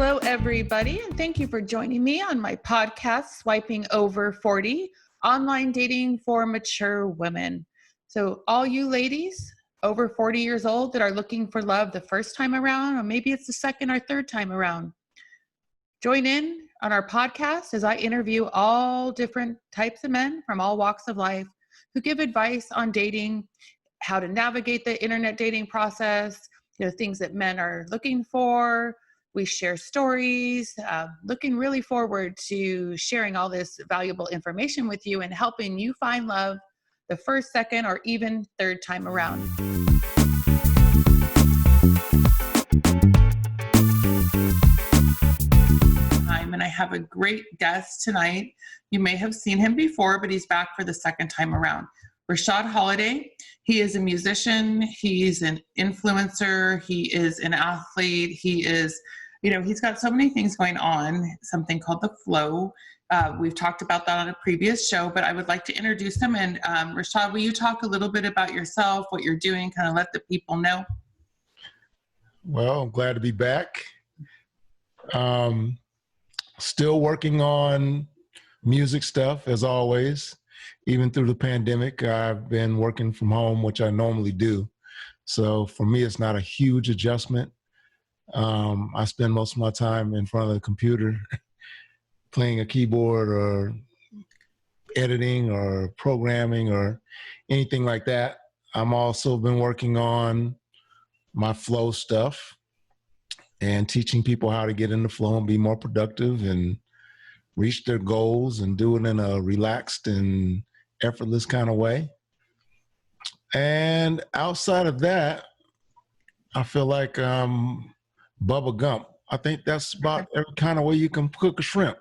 Hello, everybody, and thank you for joining me on my podcast, Swiping Over 40, Online Dating for Mature Women. So all you ladies over 40 years old that are looking for love the first time around, or maybe it's the second or third time around, join in on our podcast as I interview all different types of men from all walks of life who give advice on dating, how to navigate the internet dating process, things that men are looking for. We share stories, looking really forward to sharing all this valuable information with you and helping you find love the first, second, or even third time around. And I have a great guest tonight. You may have seen him before, but he's back for the second time around. Rochad Holiday. He is a musician. He's an influencer. He is an athlete. He is, he's got so many things going on, something called the flow. We've talked about that on a previous show, but I would like to introduce him. And Rochad, will you talk a little bit about yourself, what you're doing, kind of let the people know? Well, I'm glad to be back. Still working on music stuff as always. Even through the pandemic, I've been working from home, which I normally do. So for me, it's not a huge adjustment. I spend most of my time in front of the computer playing a keyboard or editing or programming or anything like that. I'm also been working on my flow stuff and teaching people how to get in the flow and be more productive and reach their goals and do it in a relaxed and effortless kind of way. And outside of that, I feel like Bubba Gump. I think that's about every kind of way you can cook a shrimp.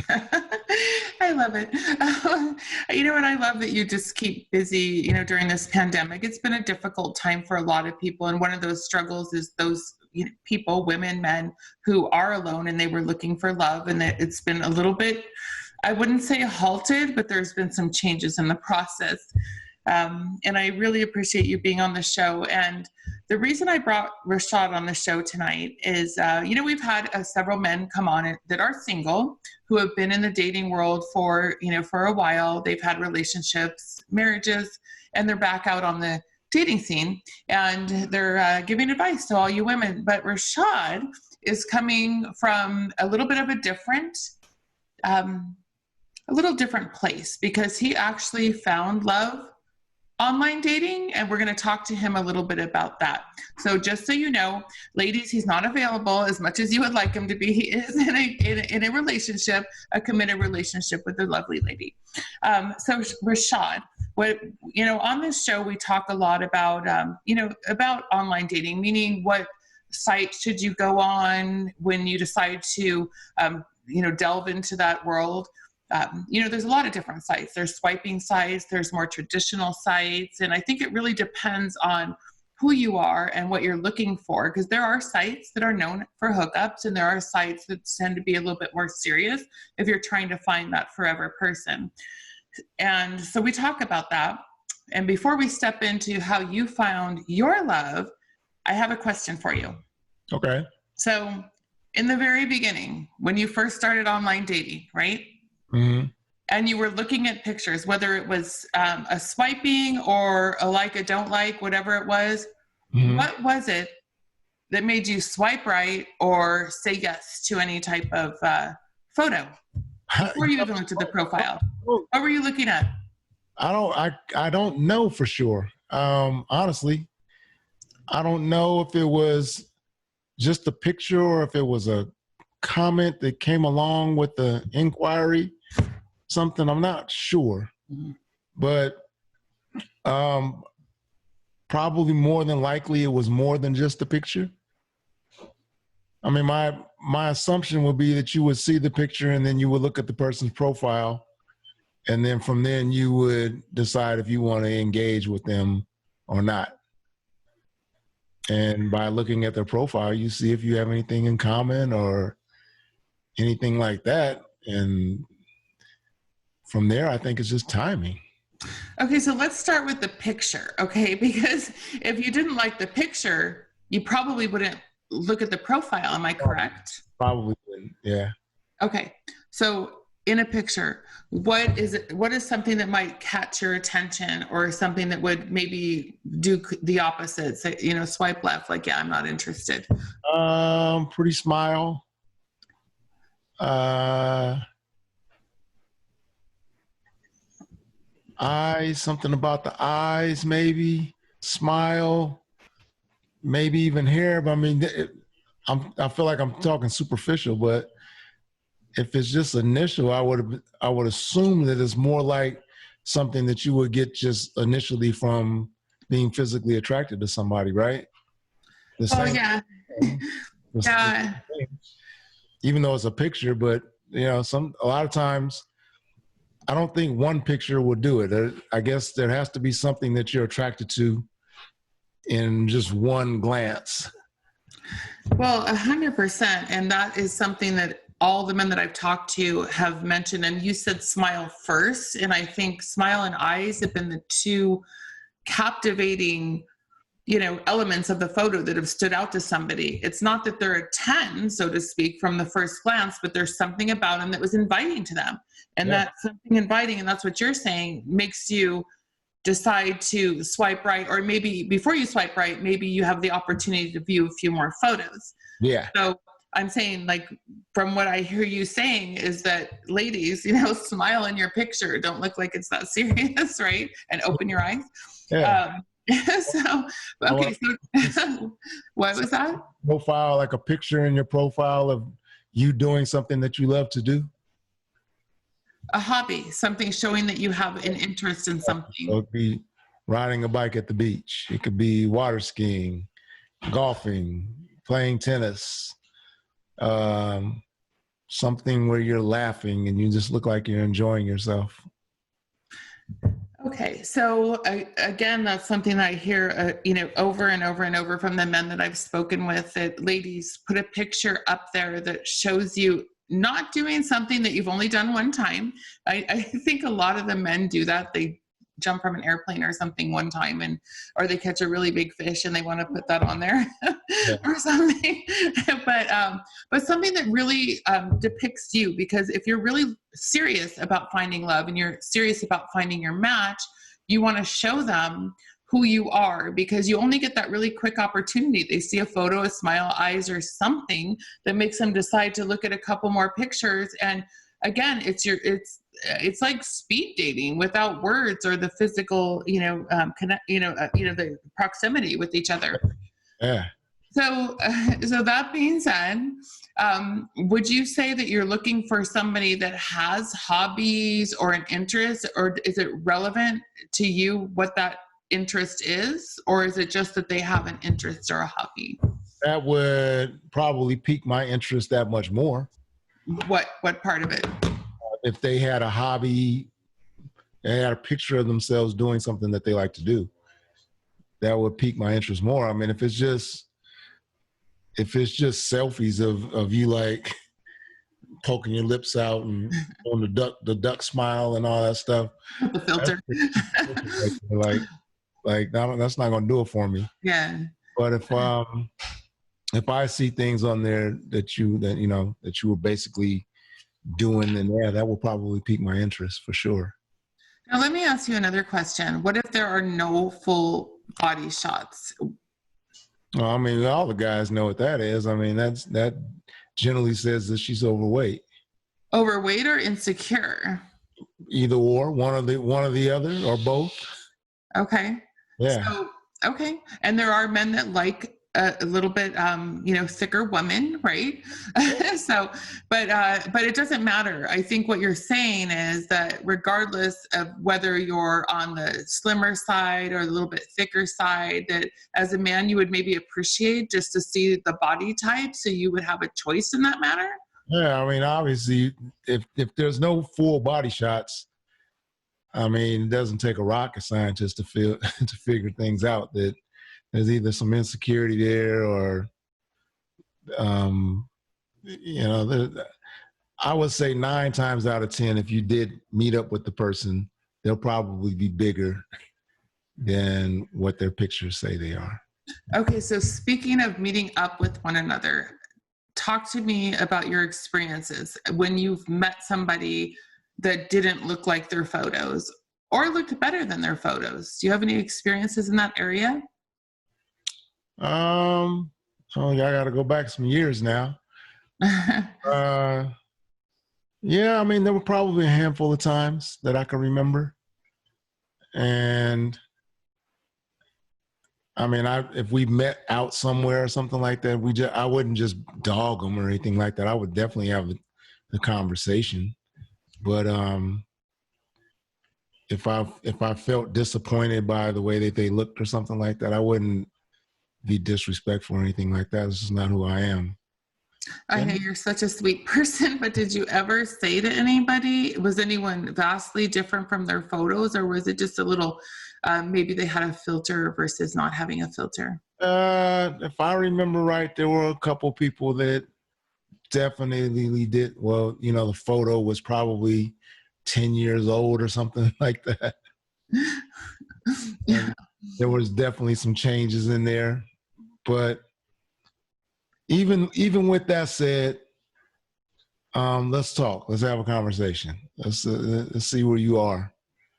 I love it. And I love that you just keep busy, during this pandemic. It's been a difficult time for a lot of people. And one of those struggles is those people, women, men, who are alone and they were looking for love. And it's been a little bit, I wouldn't say halted, but there's been some changes in the process. And I really appreciate you being on the show. And the reason I brought Rochad on the show tonight is, we've had several men come on that are single, who have been in the dating world for a while. They've had relationships, marriages, and they're back out on the dating scene. And they're giving advice to all you women. But Rochad is coming from a little bit of a different place, because he actually found love online dating, and we're going to talk to him a little bit about that. So just so you know, ladies, he's not available as much as you would like him to be. He is in a relationship, a committed relationship with a lovely lady. So Rochad, on this show, we talk a lot about, about online dating, meaning what site should you go on when you decide to, delve into that world. There's a lot of different sites. There's swiping sites, there's more traditional sites. And I think it really depends on who you are and what you're looking for, because there are sites that are known for hookups, and there are sites that tend to be a little bit more serious if you're trying to find that forever person. And so we talk about that. And before we step into how you found your love, I have a question for you. Okay. So in the very beginning, when you first started online dating, right? Mm-hmm. And you were looking at pictures, whether it was a swiping or a like, a don't like, whatever it was, mm-hmm. What was it that made you swipe right or say yes to any type of photo before you even looked at the profile? What were you looking at? I don't know for sure. Honestly, I don't know if it was just a picture or if it was a comment that came along with the inquiry. Something, I'm not sure, but probably more than likely it was more than just a picture. I mean, my assumption would be that you would see the picture and then you would look at the person's profile, and then from then you would decide if you want to engage with them or not. And by looking at their profile, you see if you have anything in common or anything like that. And from there, I think it's just timing. Okay, so let's start with the picture, okay? Because if you didn't like the picture, you probably wouldn't look at the profile. Am I correct? Probably wouldn't. Yeah. Okay. So in a picture, what is something that might catch your attention, or something that would maybe do the opposite? Say, swipe left, like, yeah, I'm not interested. Pretty smile. Eyes, something about the eyes, maybe smile, maybe even hair. But I mean, I feel like I'm talking superficial, but if it's just initial, I would assume that it's more like something that you would get just initially from being physically attracted to somebody, right? Yeah. Yeah. Even though it's a picture, but a lot of times I don't think one picture will do it. I guess there has to be something that you're attracted to in just one glance. Well, 100%. And that is something that all the men that I've talked to have mentioned. And you said smile first. And I think smile and eyes have been the two captivating, elements of the photo that have stood out to somebody. It's not that they're a 10, so to speak, from the first glance, but there's something about them that was inviting to them. And that something inviting, and that's what you're saying, makes you decide to swipe right. Or maybe before you swipe right, maybe you have the opportunity to view a few more photos. Yeah. So I'm saying, like, from what I hear you saying is that, ladies, smile in your picture. Don't look like it's that serious, right? And open your eyes. Yeah. So, okay. So what was that? Profile, like a picture in your profile of you doing something that you love to do. A hobby, something showing that you have an interest in something. So it could be riding a bike at the beach. It could be water skiing, golfing, playing tennis, something where you're laughing and you just look like you're enjoying yourself. Okay, so again, that's something I hear, over and over and over from the men that I've spoken with, that ladies, put a picture up there that shows you not doing something that you've only done one time. I think a lot of the men do that. They jump from an airplane or something one time, or they catch a really big fish and they want to put that on there or something. But something that really depicts you, because if you're really serious about finding love and you're serious about finding your match, you want to show them who you are, because you only get that really quick opportunity. They see a photo, a smile, eyes, or something that makes them decide to look at a couple more pictures. And again, it's like speed dating without words or the physical, the proximity with each other. Yeah. So that being said, would you say that you're looking for somebody that has hobbies or an interest, or is it relevant to you what that interest is, or is it just that they have an interest or a hobby? That would probably pique my interest that much more. What part of it? If they had a hobby, they had a picture of themselves doing something that they like to do, that would pique my interest more. I mean, if it's just selfies of you like poking your lips out and on the duck smile and all that stuff, The filter. That's not going to do it for me. Yeah. But if I see things on there that you were basically doing, then yeah, that will probably pique my interest for sure. Now let me ask you another question. What if there are no full body shots? Well, I mean, all the guys know what that is. I mean, that generally says that she's overweight. Overweight or insecure? Either or, one or the other, or both. Okay. Yeah. So, okay. And there are men that like a little bit, thicker women, right? So, but it doesn't matter. I think what you're saying is that regardless of whether you're on the slimmer side or the little bit thicker side, that as a man, you would maybe appreciate just to see the body type, so you would have a choice in that matter. Yeah. I mean, obviously, if there's no full body shots, I mean, it doesn't take a rocket scientist to figure things out, that there's either some insecurity there, or, I would say 9 times out of 10, if you did meet up with the person, they'll probably be bigger than what their pictures say they are. Okay, so speaking of meeting up with one another, talk to me about your experiences when you've met somebody that didn't look like their photos or looked better than their photos. Do you have any experiences in that area? So I got to go back some years now. Uh, yeah, I mean, there were probably a handful of times that I can remember. And I mean, if we met out somewhere or something like that, I wouldn't just dog them or anything like that. I would definitely have the conversation. But if I felt disappointed by the way that they looked or something like that, I wouldn't be disrespectful or anything like that. It's just not who I am. I know you're such a sweet person, but did you ever say to anybody, was anyone vastly different from their photos, or was it just a little, maybe they had a filter versus not having a filter? If I remember right, there were a couple people that definitely did. Well, the photo was probably 10 years old or something like that. Yeah. There was definitely some changes in there. But even with that said, let's talk. Let's have a conversation. Let's see where you are.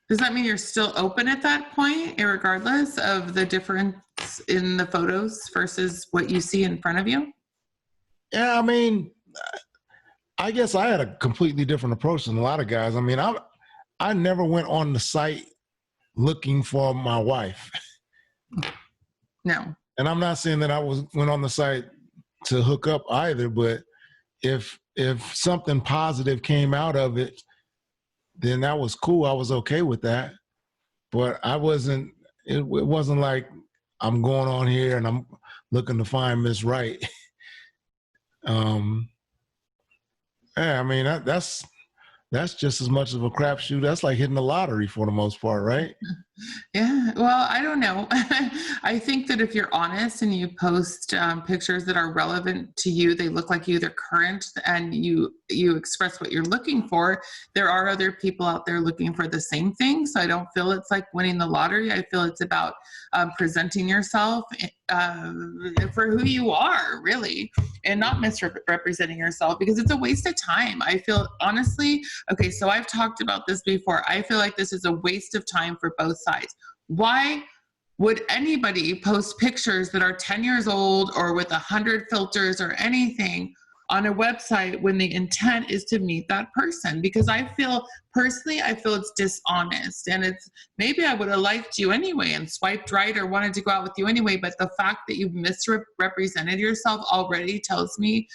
Does that mean you're still open at that point, regardless of the difference in the photos versus what you see in front of you? Yeah, I mean, I guess I had a completely different approach than a lot of guys. I mean, I never went on the site looking for my wife. No. And I'm not saying that went on the site to hook up either, but if something positive came out of it, then that was cool. I was okay with that. But it wasn't like I'm going on here and I'm looking to find Miss Right. Yeah, I mean, that's just as much of a crapshoot. That's like hitting the lottery for the most part, right? Yeah, well, I don't know. I think that if you're honest and you post pictures that are relevant to you, they look like you, they're current, and you express what you're looking for, there are other people out there looking for the same thing. So I don't feel it's like winning the lottery. I feel it's about presenting yourself for who you are, really, and not misrepresenting yourself, because it's a waste of time. I feel, honestly, okay, so I've talked about this before. I feel like this is a waste of time for both sides. Why would anybody post pictures that are 10 years old or with 100 filters or anything on a website when the intent is to meet that person? Because I feel it's dishonest, and it's, maybe I would have liked you anyway and swiped right or wanted to go out with you anyway, but the fact that you've misrepresented yourself already tells me,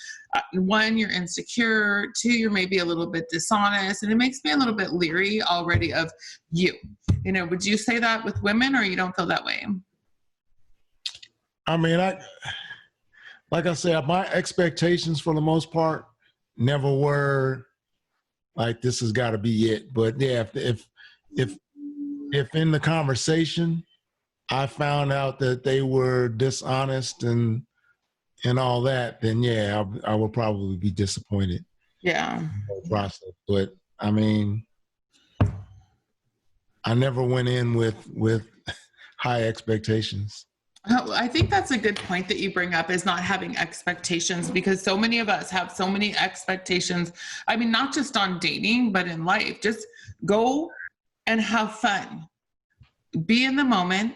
one, you're insecure, two, you're maybe a little bit dishonest, and it makes me a little bit leery already of you. Would you say that with women, or you don't feel that way? I mean, like I said, my expectations for the most part never were like, this has got to be it. But yeah, if in the conversation I found out that they were dishonest and all that, then yeah, I will probably be disappointed. Yeah. In the whole process. But I mean, I never went in with high expectations. I think that's a good point that you bring up, is not having expectations, because so many of us have so many expectations. I mean, not just on dating, but in life. Just go and have fun. Be in the moment,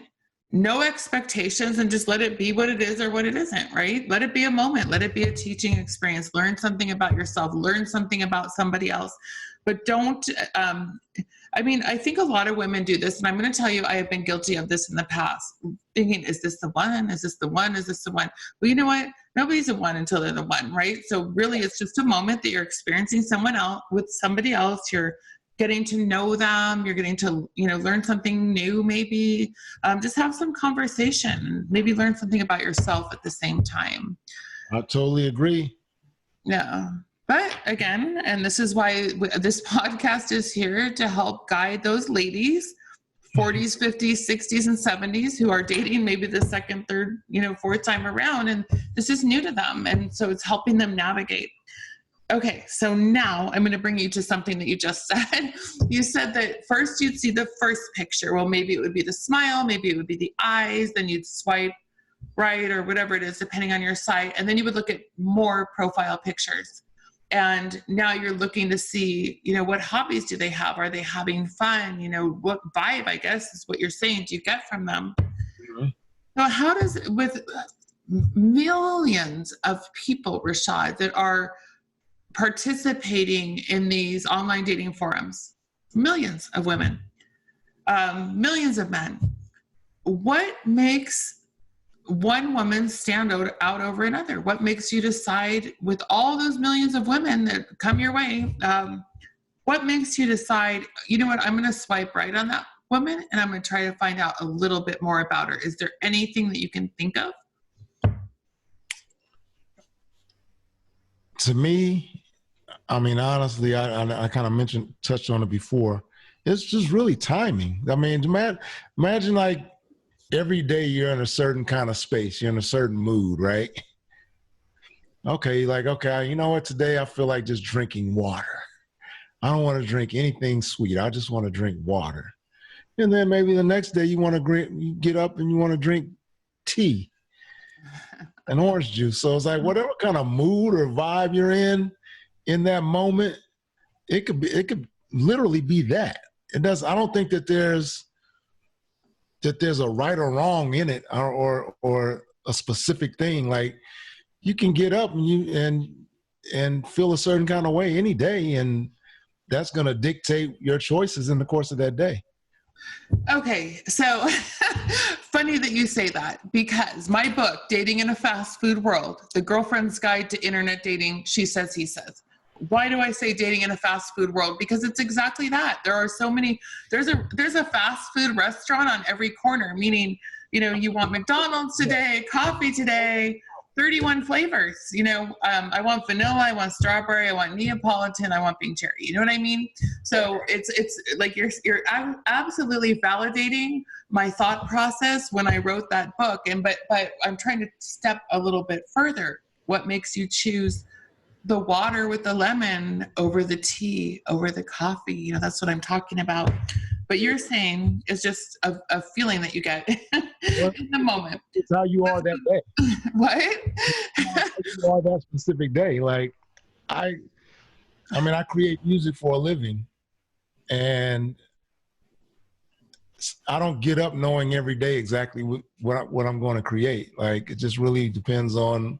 no expectations, and just let it be what it is or what it isn't, right? Let it be a moment. Let it be a teaching experience. Learn something about yourself. Learn something about somebody else. But don't, I think a lot of women do this, and I'm going to tell you, I have been guilty of this in the past, thinking, is this the one? Is this the one? Is this the one? Well, you know what? Nobody's a one until they're the one, right? So really, it's just a moment that you're experiencing someone else with somebody else. You're getting to know them. You're getting to, learn something new, maybe. Just have some conversation. Maybe learn something about yourself at the same time. I totally agree. Yeah. But again, and this is why this podcast is here, to help guide those ladies, 40s, 50s, 60s, and 70s, who are dating maybe the second, third, fourth time around, and this is new to them. And so it's helping them navigate. Okay, so now I'm going to bring you to something that you just said. You said that first you'd see the first picture. Well, maybe it would be the smile, maybe it would be the eyes, then you'd swipe right? Or whatever it is, depending on your site. And then you would look at more profile pictures. And now you're looking to see, what hobbies do they have? Are they having fun? What vibe, I guess, is what you're saying, do you get from them? Mm-hmm. So how does, with millions of people, Rochad, that are participating in these online dating forums, millions of women, millions of men, what makes one woman stand out over another? What makes you decide, with all those millions of women that come your way, what makes you decide, you know what, I'm going to swipe right on that woman and I'm going to try to find out a little bit more about her? Is there anything that you can think of? To me, I mean, honestly, I kind of touched on it before. It's just really timing. I mean, imagine like every day you're in a certain kind of space, you're in a certain mood, right? Okay, like, okay, you know what? Today I feel like just drinking water. I don't want to drink anything sweet. I just want to drink water. And then maybe the next day you get up and you want to drink tea and orange juice. So it's like whatever kind of mood or vibe you're in that moment, it could literally be that. I don't think that there's a right or wrong in it, or a specific thing. Like, you can get up and feel a certain kind of way any day, and that's going to dictate your choices in the course of that day. Okay, so funny that you say that, because my book, Dating in a Fast Food World, The Girlfriend's Guide to Internet Dating, She Says, He Says. Why do I say dating in a fast food world? Because it's exactly that. There are so many, there's a fast food restaurant on every corner, meaning, you want McDonald's today, coffee today, 31 flavors. I want vanilla, I want strawberry, I want Neapolitan, I want being cherry. You know what I mean? So it's like you're absolutely validating my thought process when I wrote that book. But I'm trying to step a little bit further. What makes you choose the water with the lemon over the tea, over the coffee? That's what I'm talking about. But you're saying it's just a feeling that you get in the moment. It's how you are that day. What? How you are that specific day. Like, I create music for a living, and I don't get up knowing every day exactly what I'm going to create. Like, it just really depends on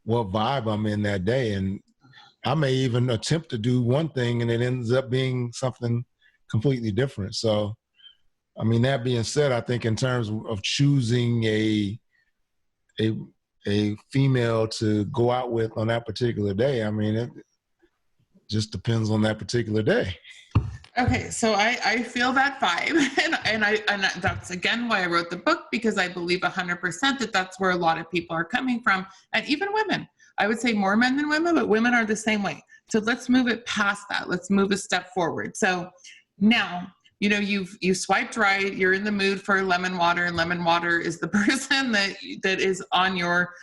what vibe I'm in that day. And I may even attempt to do one thing and it ends up being something completely different. So, I mean, that being said, I think in terms of choosing a female to go out with on that particular day, I mean, it just depends on that particular day. Okay, so I feel that vibe, and that's again why I wrote the book, because I believe 100% that that's where a lot of people are coming from, and even women. I would say more men than women, but women are the same way. So let's move it past that. Let's move a step forward. So now, you've swiped right. You're in the mood for lemon water, and lemon water is the person that is on your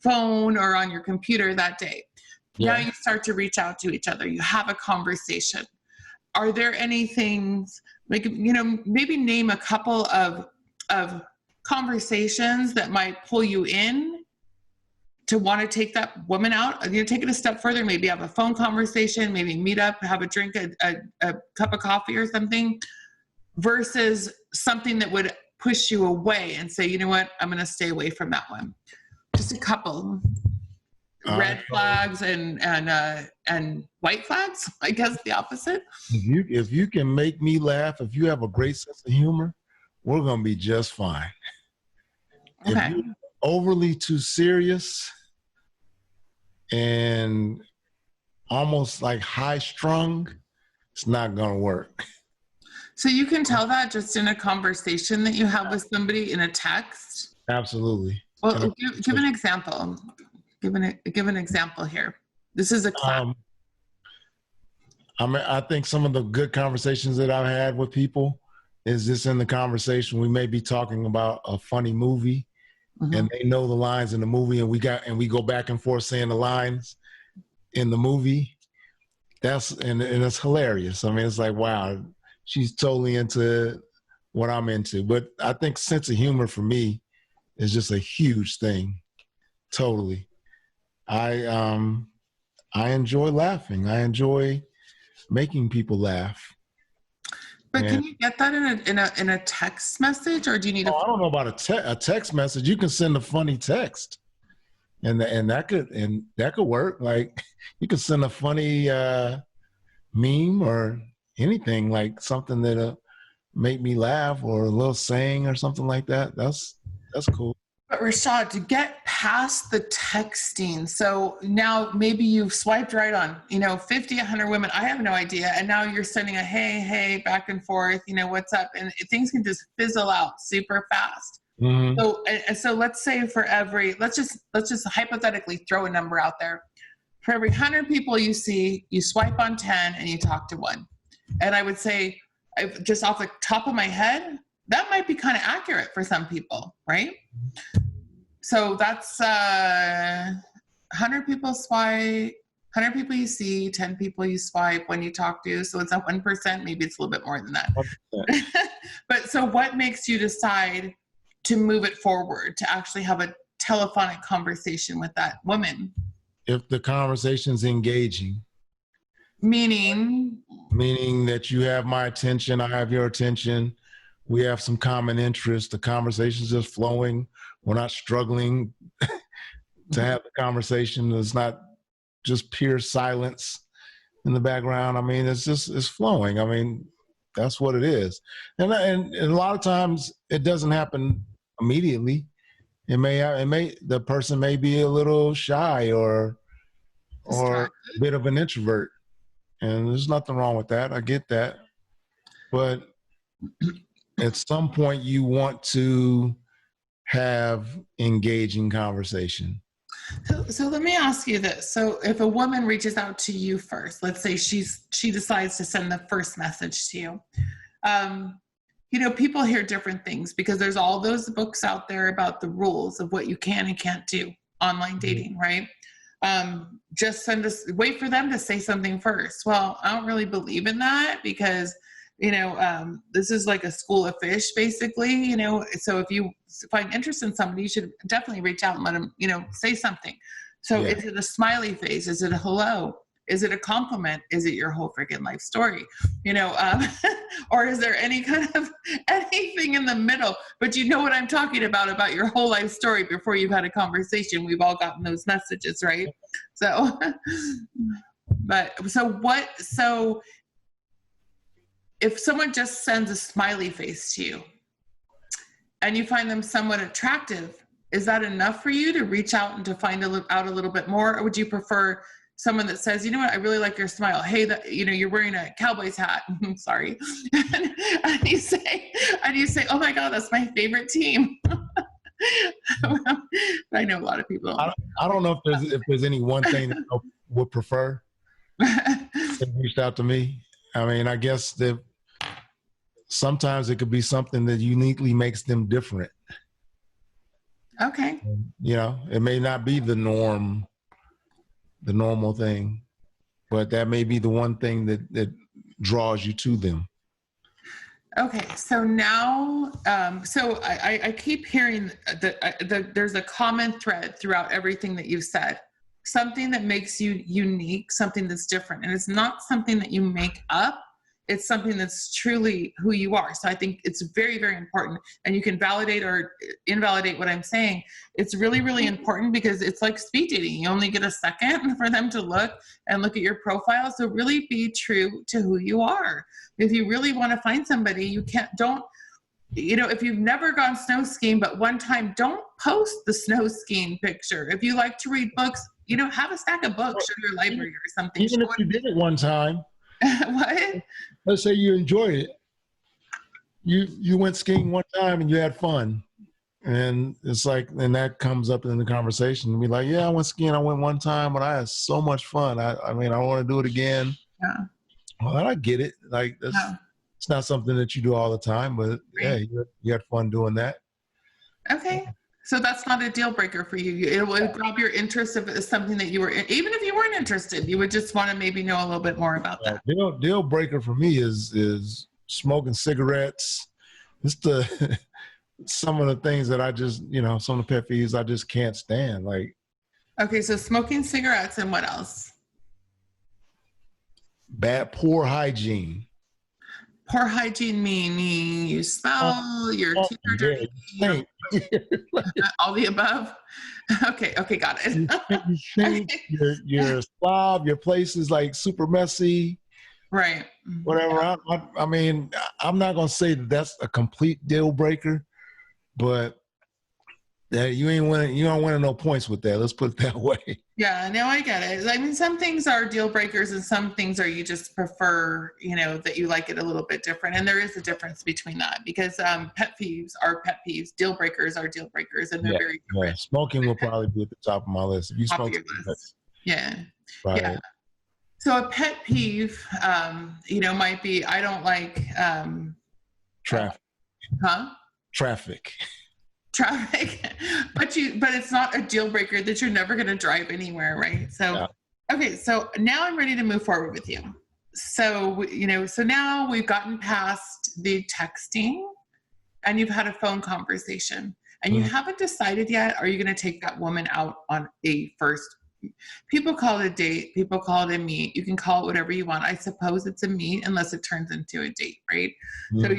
phone or on your computer that day. Yeah. Now you start to reach out to each other. You have a conversation. Are there any things, like, maybe name a couple of conversations that might pull you in to want to take that woman out? Take it a step further, maybe have a phone conversation, maybe meet up, have a drink, a cup of coffee or something, versus something that would push you away and say, you know what, I'm going to stay away from that one. Just a couple. Red flags and white flags, I guess the opposite. If you can make me laugh, if you have a great sense of humor, we're going to be just fine. Okay. If you're overly too serious and almost like high strung, it's not going to work. So you can tell that just in a conversation that you have with somebody in a text? Absolutely. Well, give an example. Give an example here. This is a class. I think some of the good conversations that I've had with people is just in the conversation. We may be talking about a funny movie, and they know the lines in the movie, and we go back and forth saying the lines in the movie. And it's hilarious. I mean, it's like, wow, she's totally into what I'm into. But I think sense of humor for me is just a huge thing. Totally. I enjoy laughing. I enjoy making people laugh. But can you get that in a text message, or do you need I don't know about a text message. You can send a funny text, and that could work. Like you can send a funny meme or anything, like something that'll make me laugh, or a little saying or something like that. That's cool. But Rochad, to get past the texting, so now maybe you've swiped right on, 50, 100 women, I have no idea. And now you're sending a hey, back and forth, what's up? And things can just fizzle out super fast. Mm-hmm. So let's say let's just hypothetically throw a number out there. For every 100 people you see, you swipe on 10 and you talk to one. And I would say, just off the top of my head, that might be kind of accurate for some people, right? So that's 100 people swipe, 100 people you see, 10 people you swipe when you talk to. So it's a 1%, maybe it's a little bit more than that. But so what makes you decide to move it forward, to actually have a telephonic conversation with that woman? If the conversation's engaging. Meaning that you have my attention, I have your attention. We have some common interests. The conversation's just flowing. We're not struggling to have the conversation. It's not just pure silence in the background. I mean, it's flowing. I mean, that's what it is. And a lot of times it doesn't happen immediately. The person may be a little shy or a bit of an introvert. And there's nothing wrong with that. I get that. But at some point you want to have engaging conversation. So let me ask you this. So if a woman reaches out to you first, let's say she decides to send the first message to you, people hear different things because there's all those books out there about the rules of what you can and can't do online dating, right? Wait for them to say something first. Well, I don't really believe in that because this is like a school of fish, basically, so if you find interest in somebody, you should definitely reach out and let them, say something. So Is it a smiley face? Is it a hello? Is it a compliment? Is it your whole freaking life story? Or is there any kind of anything in the middle? But you know what I'm talking about your whole life story before you've had a conversation. We've all gotten those messages, right? So, so if someone just sends a smiley face to you and you find them somewhat attractive, is that enough for you to reach out and to find out a little bit more? Or would you prefer someone that says, you know what, I really like your smile. Hey, you're wearing a Cowboys hat. Sorry. and you say, oh my God, that's my favorite team. I know a lot of people. I don't know if there's any one thing that I would prefer. They reached out to me. I mean, I guess that sometimes it could be something that uniquely makes them different. Okay. It may not be the normal thing, but that may be the one thing that draws you to them. Okay. So now, I keep hearing that there's a common thread throughout everything that you've said, something that makes you unique, something that's different. And it's not something that you make up. It's something that's truly who you are. So I think it's very, very important. And you can validate or invalidate what I'm saying. It's really, really important because it's like speed dating. You only get a second for them to look at your profile. So really be true to who you are. If you really want to find somebody, if you've never gone snow skiing, but one time, don't post the snow skiing picture. If you like to read books, have a stack of books in your library or something. Even if you did it one time. What? Let's say you enjoyed it. You went skiing one time and you had fun. And it's like, and that comes up in the conversation and be like, yeah, I went skiing. I went one time, but I had so much fun. I want to do it again. Yeah. Well, I get it. Like it's not something that you do all the time, but yeah, you had fun doing that. Okay. So that's not a deal breaker for you. It would grab your interest if it's something that you were, even if you weren't interested, you would just want to maybe know a little bit more about that. Deal breaker for me is smoking cigarettes. It's the some of the things that I just, some of the pet peeves I just can't stand. Like, Okay, so smoking cigarettes and what else? poor hygiene. Poor hygiene meaning you smell, your Oh, teeth are yeah, dirty, you all the above. Okay, got it. you stink, you're a slob, your place is like super messy, Right. whatever. I mean, I'm not going to say that that's a complete deal breaker, but you don't win no points with that. Let's put it that way. Yeah, no, I get it. I mean, some things are deal breakers and some things are you just prefer, that you like it a little bit different. And there is a difference between that because pet peeves are pet peeves. Deal breakers are deal breakers and they're very different. Yeah. Smoking will probably be at the top of my list. If you Top smoke, of your list. Yeah. right. Yeah. So a pet peeve, might be, I don't like, traffic. Traffic. but it's not a deal breaker that you're never going to drive anywhere, right? So yeah. Okay, so now I'm ready to move forward with you. So so now we've gotten past the texting and you've had a phone conversation and you haven't decided yet, are you going to take that woman out on a first? People call it a date, people call it a meet, you can call it whatever you want. I suppose it's a meet unless it turns into a date, right? So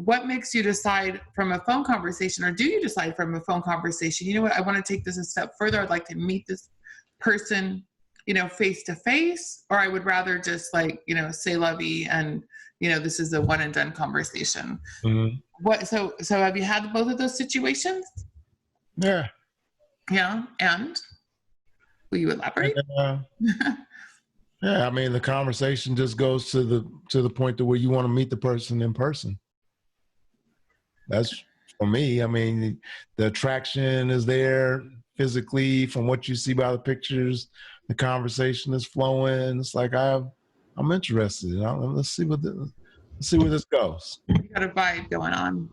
what makes you decide from a phone conversation, or do you decide from a phone conversation, you know what, I want to take this a step further, I'd like to meet this person face to face, or I would rather just say lovey and this is a one and done conversation. So have you had both of those situations? Yeah And will you elaborate? Yeah, I mean, the conversation just goes to the point to where you want to meet the person in person. That's for me. I mean, the attraction is there physically from what you see by the pictures. The conversation is flowing. It's like I'm interested. Let's see where this goes. You got a vibe going on.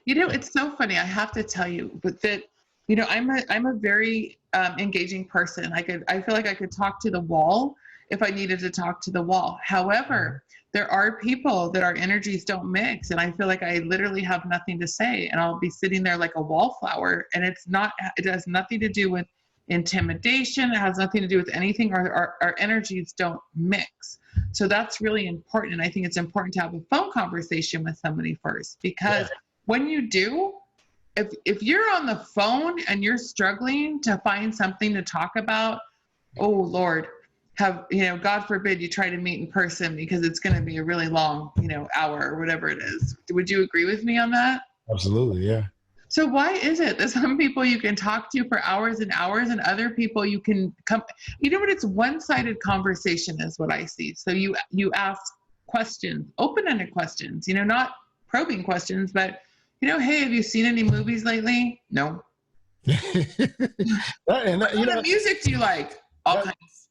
It's so funny. I have to tell you, but that. I'm a very engaging person. I feel like I could talk to the wall if I needed to talk to the wall. However, there are people that our energies don't mix, and I feel like I literally have nothing to say, and I'll be sitting there like a wallflower. And it has nothing to do with intimidation. It has nothing to do with anything. Our energies don't mix. So that's really important. And I think it's important to have a phone conversation with somebody first, because when you do, if you're on the phone and you're struggling to find something to talk about, oh Lord, God forbid you try to meet in person, because it's going to be a really long, hour or whatever it is. Would you agree with me on that? Absolutely, yeah. So why is it that some people you can talk to for hours and hours and other people you can come, it's one-sided conversation is what I see. So you ask questions, open-ended questions, not probing questions, but hey, have you seen any movies lately? No. What kind of music do you like? All kinds.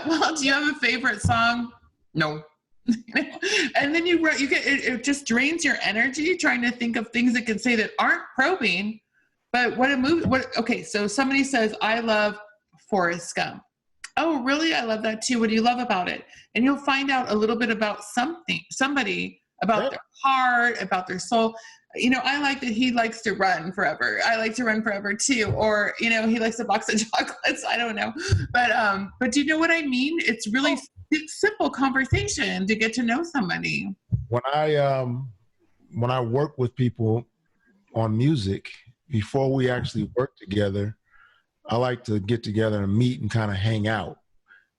Well, do you have a favorite song? No. And then you get it just drains your energy trying to think of things that can say that aren't probing. But okay, so somebody says, I love Forrest Gump. Oh, really? I love that too. What do you love about it? And you'll find out a little bit about somebody, about their heart, about their soul. I like that he likes to run forever. I like to run forever too. Or, he likes a box of chocolates. I don't know. But do you know what I mean? It's really simple conversation to get to know somebody. When I work with people on music, before we actually work together, I like to get together and meet and kind of hang out,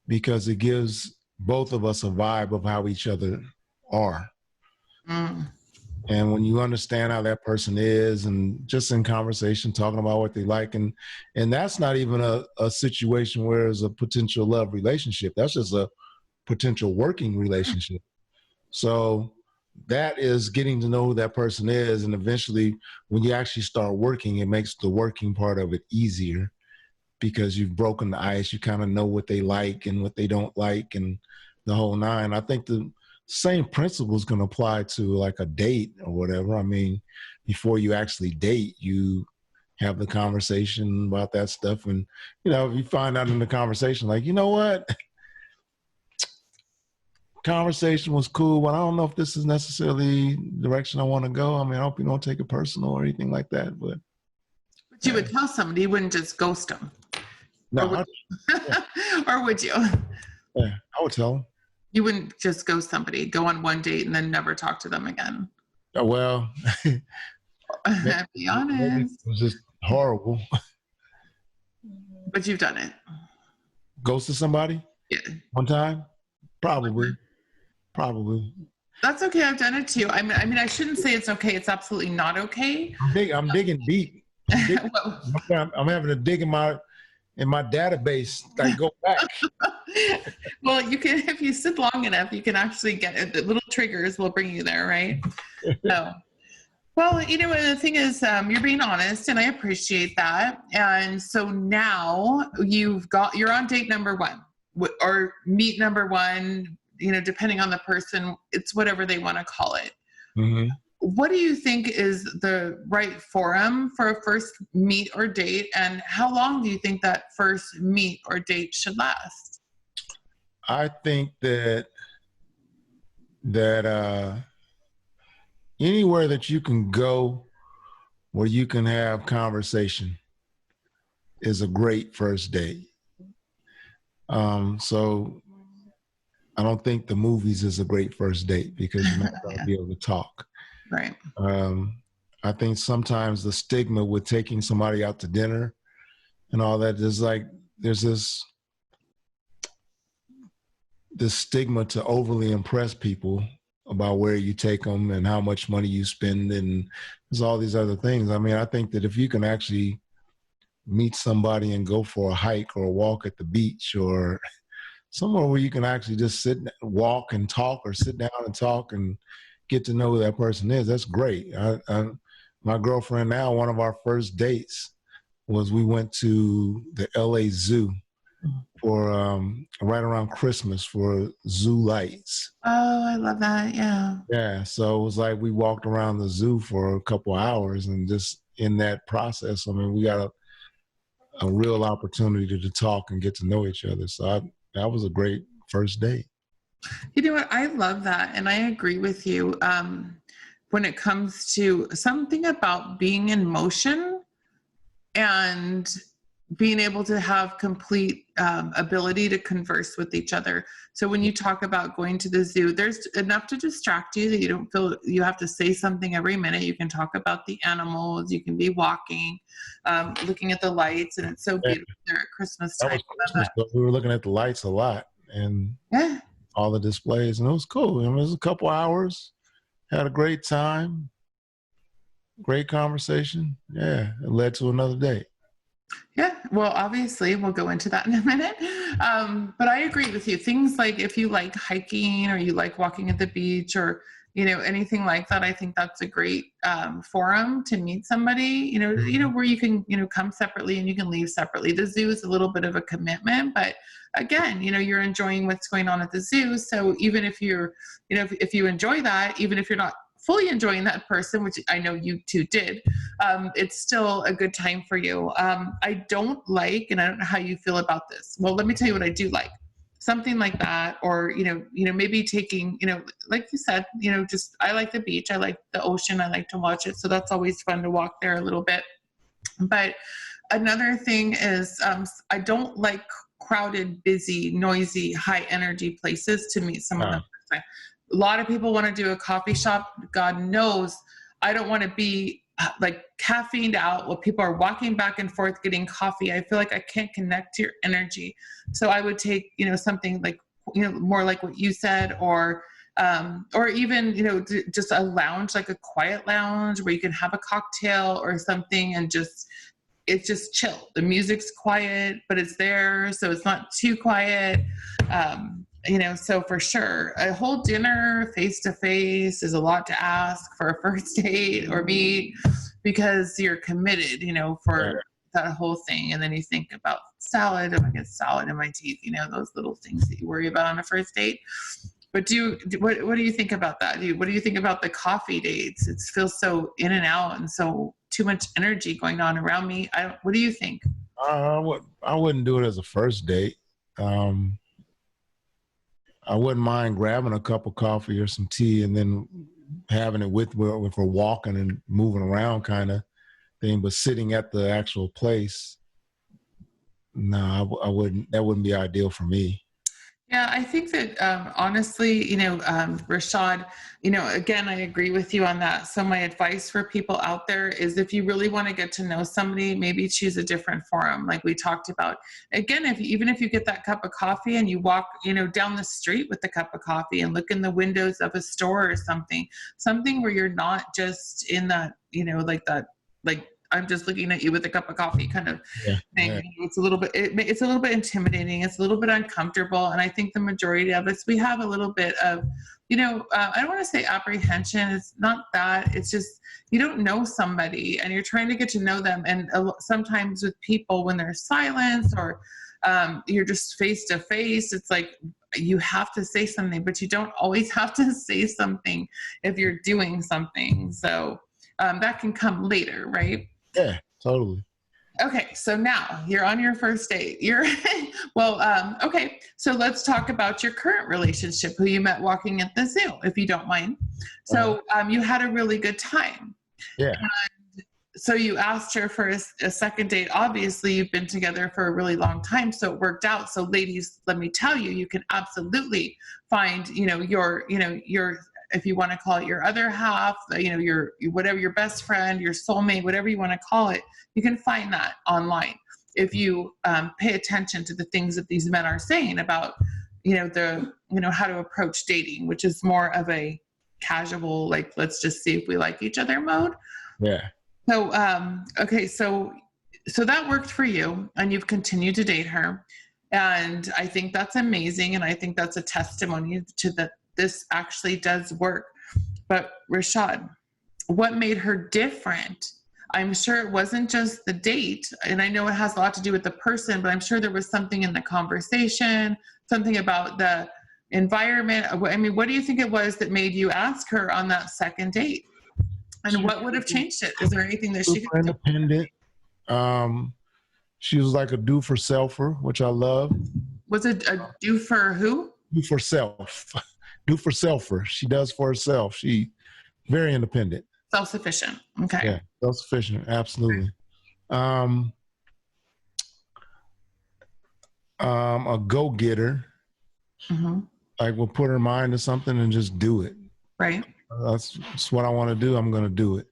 because it gives both of us a vibe of how each other are. And when you understand how that person is, and just in conversation, talking about what they like, and that's not even a situation where it's a potential love relationship. That's just a potential working relationship. So that is getting to know who that person is. And eventually when you actually start working, it makes the working part of it easier, because you've broken the ice. You kind of know what they like and what they don't like and the whole nine. I think the same principles can apply to like a date or whatever. I mean, before you actually date, you have the conversation about that stuff. And, if you find out in the conversation, like, you know what, conversation was cool, but I don't know if this is necessarily the direction I want to go. I mean, I hope you don't take it personal or anything like that. But you would tell somebody, you wouldn't just ghost them. no, Or would you? Or would you? I would tell them. You wouldn't just ghost somebody, go on one date and then never talk to them again. Well, Be honest. it was just horrible. But you've done it. Ghosted somebody? Yeah. One time? Probably. That's okay. I've done it too. I mean, I shouldn't say it's okay. It's absolutely not okay. I'm digging deep. I'm having to dig in my database. Like go back. Well, you can, if you sit long enough, you can actually get it. The little triggers will bring you there, right? So, well, you know, the thing is, you're being honest, and I appreciate that. And so now you're on date number one or meet number one. You know, depending on the person, it's whatever they want to call it. Mm-hmm. What do you think is the right forum for a first meet or date, and how long do you think that first meet or date should last? I think that anywhere that you can go where you can have conversation is a great first date. So I don't think the movies is a great first date because you're not going to be able to talk. Right. I think sometimes the stigma with taking somebody out to dinner and all that is like, there's this stigma to overly impress people about where you take them and how much money you spend, and there's all these other things. I mean, I think that if you can actually meet somebody and go for a hike or a walk at the beach or somewhere where you can actually just sit, walk and talk, or sit down and talk and get to know who that person is, that's great. My girlfriend now, one of our first dates was we went to the LA Zoo for right around Christmas for zoo lights. Oh, I love that. Yeah. Yeah. So it was like we walked around the zoo for a couple of hours, and just in that process, I mean, we got a real opportunity to talk and get to know each other. So that was a great first date. You know what? I love that. And I agree with you. When it comes to something about being in motion and being able to have complete ability to converse with each other. So when you talk about going to the zoo, there's enough to distract you that you don't feel you have to say something every minute. You can talk about the animals, you can be walking, looking at the lights, and it's so beautiful there at Christmas time. We were looking at the lights a lot and all the displays, and it was cool. I mean, it was a couple hours, had a great time, great conversation. Yeah, it led to another date. Yeah, well, obviously, we'll go into that in a minute. But I agree with you. Things like if you like hiking or you like walking at the beach or, you know, anything like that, I think that's a great forum to meet somebody, you know, where you can, you know, come separately and you can leave separately. The zoo is a little bit of a commitment, but again, you know, you're enjoying what's going on at the zoo. So even if you're, you know, if you enjoy that, even if you're not fully enjoying that person, which I know you two did, it's still a good time for you. I don't like, and I don't know how you feel about this. Well, let me tell you what I do like. Something like that, or, you know, maybe taking, you know, like you said, you know, just, I like the beach. I like the ocean. I like to watch it. So that's always fun to walk there a little bit. But another thing is, I don't like crowded, busy, noisy, high energy places to meet someone. A lot of people want to do a coffee shop. God knows I don't want to be like caffeined out while people are walking back and forth getting coffee. I feel like I can't connect to your energy. So I would take, you know, something like, you know, more like what you said, or even, you know, just a lounge, like a quiet lounge where you can have a cocktail or something and it's just chill. The music's quiet, but it's there, so it's not too quiet. You know, so for sure, a whole dinner face-to-face is a lot to ask for a first date or meet, because you're committed, you know, for that whole thing. And then you think about salad, I'm gonna get salad in my teeth, you know, those little things that you worry about on a first date. But what do you think about that? What do you think about the coffee dates? It feels so in and out and so too much energy going on around me. What do you think? I wouldn't do it as a first date. I wouldn't mind grabbing a cup of coffee or some tea and then having it with if we're walking and moving around kind of thing. But sitting at the actual place, no, I wouldn't. That wouldn't be ideal for me. Yeah, I think that honestly, Rochad, again, I agree with you on that. So my advice for people out there is if you really want to get to know somebody, maybe choose a different forum, like we talked about. Again, even if you get that cup of coffee and you walk, down the street with the cup of coffee and look in the windows of a store or something where you're not just in that, like that, like I'm just looking at you with a cup of coffee kind of thing. Yeah. It's a little bit intimidating. It's a little bit uncomfortable. And I think the majority of us, we have a little bit of, I don't want to say apprehension. It's not that. It's just, you don't know somebody and you're trying to get to know them. And sometimes with people, when there's silence or you're just face to face, it's like, you have to say something, but you don't always have to say something if you're doing something. So that can come later, right? Yeah, totally. Okay, so now you're on your first date. Okay, so let's talk about your current relationship, who you met walking at the zoo, if you don't mind. So you had a really good time. Yeah. And so you asked her for a second date. Obviously, you've been together for a really long time, so it worked out. So ladies, let me tell you, you can absolutely find, your if you want to call it your other half, your whatever, your best friend, your soulmate, whatever you want to call it, you can find that online. If you pay attention to the things that these men are saying about, how to approach dating, which is more of a casual, like, let's just see if we like each other mode. Yeah. So, okay. So that worked for you and you've continued to date her. And I think that's amazing. And I think that's a testimony to that this actually does work. But Rochad, what made her different? I'm sure it wasn't just the date, and I know it has a lot to do with the person, but I'm sure there was something in the conversation, something about the environment. I mean, what do you think it was that made you ask her on that second date? And what would have changed it? Is there anything that she could do? Independent. She was like a do-for-selfer, which I love. Was it a do for who? Do for self. Do for selfer. She does for herself. She very independent. Self-sufficient. Okay. Yeah, self-sufficient. Absolutely. A go-getter. Mm-hmm. Like, will put her mind to something and just do it. Right. That's what I want to do. I'm going to do it.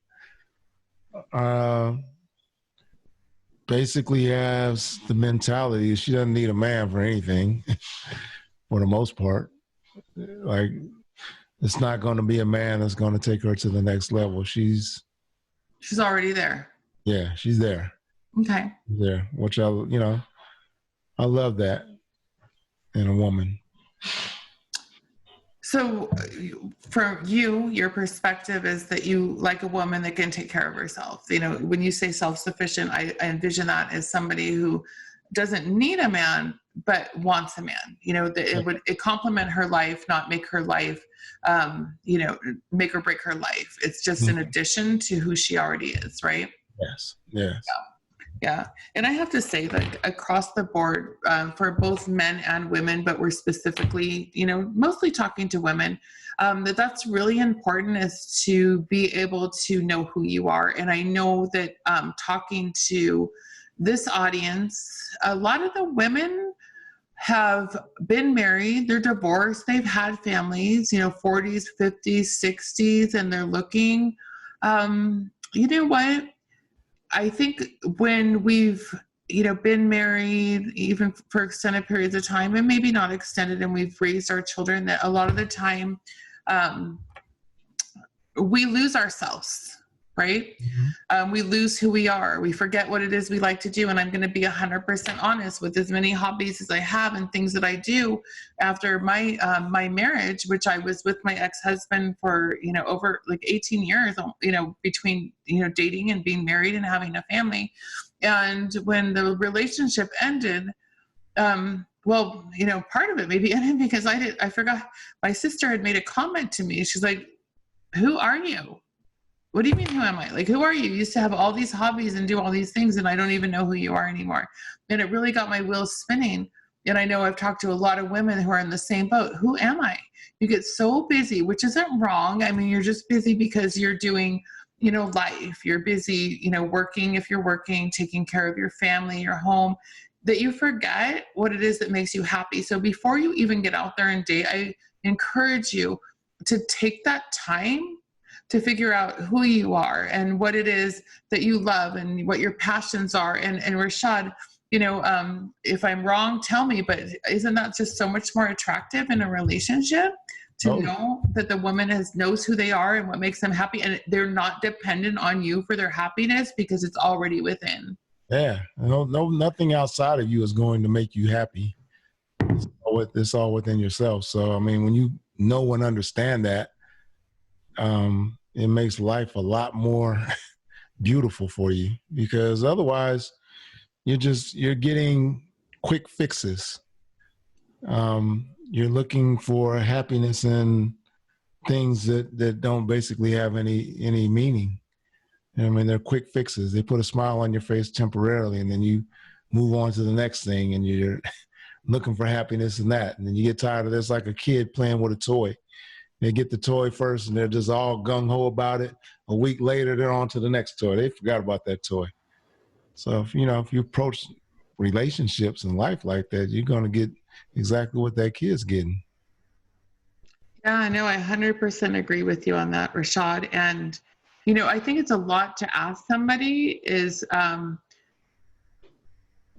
Basically has the mentality. She doesn't need a man for anything, for the most part. Like, it's not going to be a man that's going to take her to the next level. She's already there. Yeah, she's there. Okay. She's there, which I love that in a woman. So for you, your perspective is that you like a woman that can take care of herself. When you say self-sufficient, I envision that as somebody who doesn't need a man, but wants a man. It complement her life, not make her life, make or break her life. It's just an addition to who she already is, right? Yes. Yes. Yeah. And I have to say that across the board, for both men and women, but we're specifically, mostly talking to women, that's really important, is to be able to know who you are. And I know that talking to this audience, a lot of the women have been married, they're divorced, they've had families, 40s, 50s, 60s, and they're looking, you know what? I think when we've, been married, even for extended periods of time, and maybe not extended, and we've raised our children, that a lot of the time we lose ourselves, right? Mm-hmm. We lose who we are. We forget what it is we like to do. And I'm going to be 100% honest, with as many hobbies as I have and things that I do after my marriage, which I was with my ex-husband for, over like 18 years, between, dating and being married and having a family. And when the relationship ended, part of it maybe ended because I forgot, my sister had made a comment to me. She's like, "Who are you? What do you mean, who am I? Like, who are you? You used to have all these hobbies and do all these things, and I don't even know who you are anymore." And it really got my wheels spinning. And I know I've talked to a lot of women who are in the same boat. Who am I? You get so busy, which isn't wrong. I mean, you're just busy because you're doing, life. You're busy, working if you're working, taking care of your family, your home, that you forget what it is that makes you happy. So before you even get out there and date, I encourage you to take that time to figure out who you are and what it is that you love and what your passions are. And Rochad, if I'm wrong, tell me, but isn't that just so much more attractive in a relationship to know that the woman knows who they are and what makes them happy, and they're not dependent on you for their happiness because it's already within. Yeah, nothing outside of you is going to make you happy. It's all within yourself. So, I mean, when you know and understand that, it makes life a lot more beautiful for you, because otherwise you're getting quick fixes. You're looking for happiness in things that don't basically have any meaning. I mean, they're quick fixes. They put a smile on your face temporarily, and then you move on to the next thing, and you're looking for happiness in that. And then you get tired of this, like a kid playing with a toy. They get the toy first, and they're just all gung-ho about it. A week later, they're on to the next toy. They forgot about that toy. So, if you approach relationships in life like that, you're going to get exactly what that kid's getting. Yeah, I know. I 100% agree with you on that, Rochad. And, I think it's a lot to ask somebody is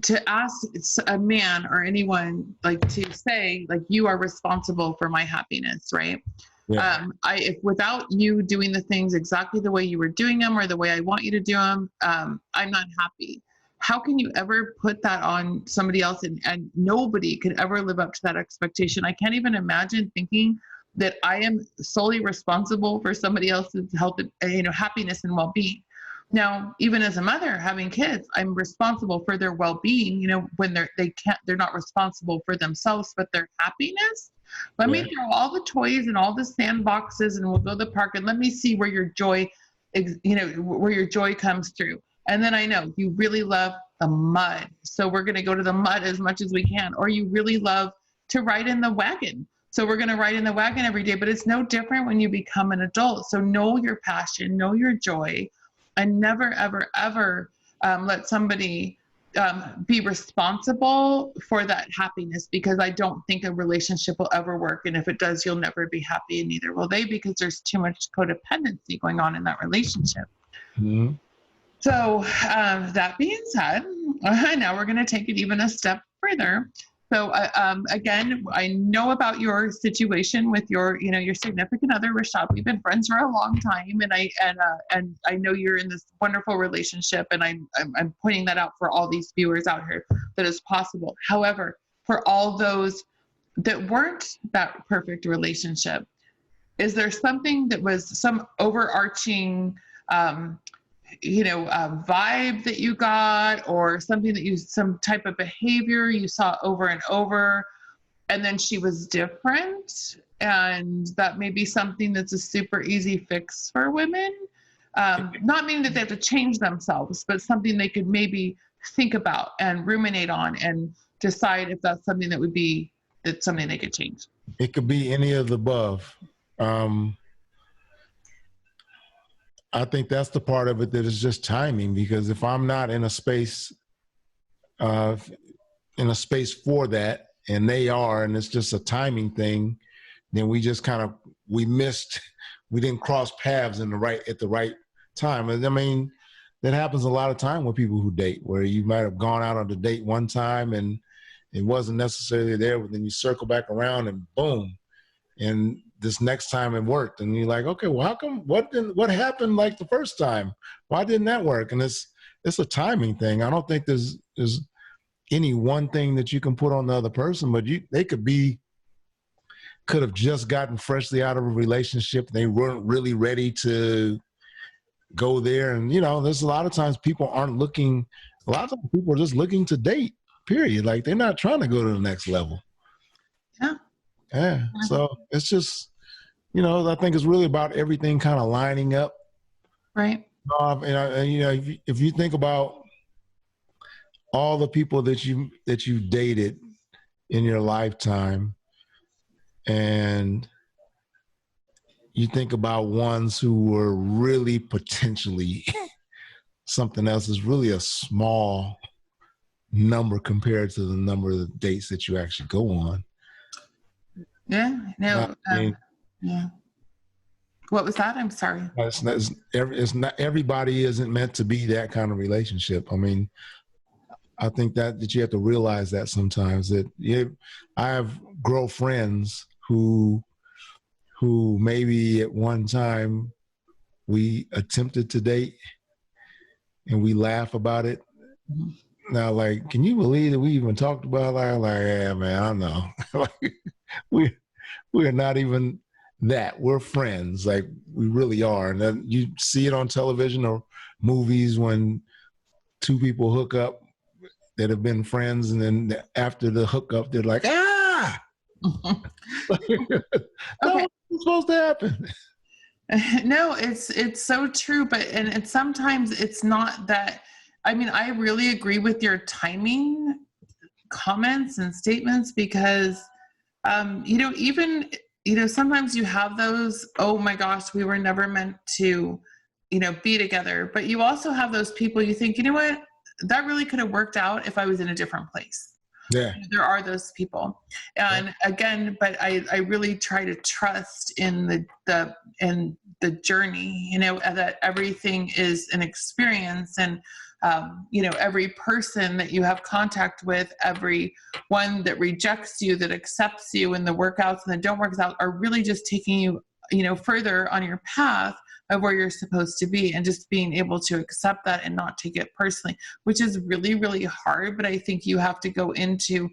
to ask a man or anyone, like, to say, like, you are responsible for my happiness, right? Yeah. If without you doing the things exactly the way you were doing them or the way I want you to do them, I'm not happy. How can you ever put that on somebody else? And nobody could ever live up to that expectation. I can't even imagine thinking that I am solely responsible for somebody else's health, happiness and well-being. Now, even as a mother having kids, I'm responsible for their well-being, when they're not responsible for themselves, but their happiness. Let me throw all the toys and all the sandboxes and we'll go to the park and let me see where your joy, where your joy comes through. And then I know you really love the mud. So we're going to go to the mud as much as we can. Or you really love to ride in the wagon. So we're going to ride in the wagon every day, but it's no different when you become an adult. So know your passion, know your joy, and never, ever, ever let somebody be responsible for that happiness, because I don't think a relationship will ever work. And if it does, you'll never be happy, and neither will they, because there's too much codependency going on in that relationship. Mm-hmm. So that being said, now we're going to take it even a step further. So again, I know about your situation with your significant other, Rochad. We've been friends for a long time, and I know you're in this wonderful relationship, and I'm pointing that out for all these viewers out here that is possible. However, for all those that weren't that perfect relationship, is there something that was some overarching vibe that you got, or something that some type of behavior you saw over and over, and then she was different, and that may be something that's a super easy fix for women? Not meaning that they have to change themselves, but something they could maybe think about and ruminate on and decide if that's something that's something they could change. It could be any of the above. I think that's the part of it that is just timing, because if I'm not in a space for that, and they are, and it's just a timing thing, then we just we didn't cross paths at the right time. And I mean, that happens a lot of time with people who date, where you might have gone out on a date one time and it wasn't necessarily there, but then you circle back around and boom, and this next time it worked, and you're like, okay, well, how come? What happened like the first time? Why didn't that work? And it's a timing thing. I don't think there's any one thing that you can put on the other person, but they could have just gotten freshly out of a relationship. They weren't really ready to go there, and there's a lot of times people aren't looking. A lot of times people are just looking to date. Period. Like, they're not trying to go to the next level. Yeah. So it's just, I think it's really about everything kind of lining up. Right. If you think about all the people that you dated, in your lifetime, and you think about ones who were really potentially something else, is really a small number compared to the number of dates that you actually go on. Yeah. No. I mean, Yeah. What was that? I'm sorry. It's not everybody isn't meant to be that kind of relationship. I mean, I think that you have to realize that sometimes that I have girlfriends who maybe at one time we attempted to date and we laugh about it. Mm-hmm. Now, like, can you believe that we even talked about that? Like, yeah, man, I know. Like, we're not even that. We're friends. Like, we really are. And then you see it on television or movies when two people hook up that have been friends, and then after the hookup, they're like, ah! Okay. That was supposed to happen. No, it's so true, but and sometimes it's not that. I mean, I really agree with your timing comments and statements because, even, sometimes you have those, oh my gosh, we were never meant to, be together. But you also have those people you think, you know what, that really could have worked out if I was in a different place. Yeah. There are those people. And again, but I really try to trust in the journey, that everything is an experience. And, every person that you have contact with, every one that rejects you, that accepts you, and the workouts and the don't work out are really just taking you, further on your path of where you're supposed to be, and just being able to accept that and not take it personally, which is really, really hard. But I think you have to go into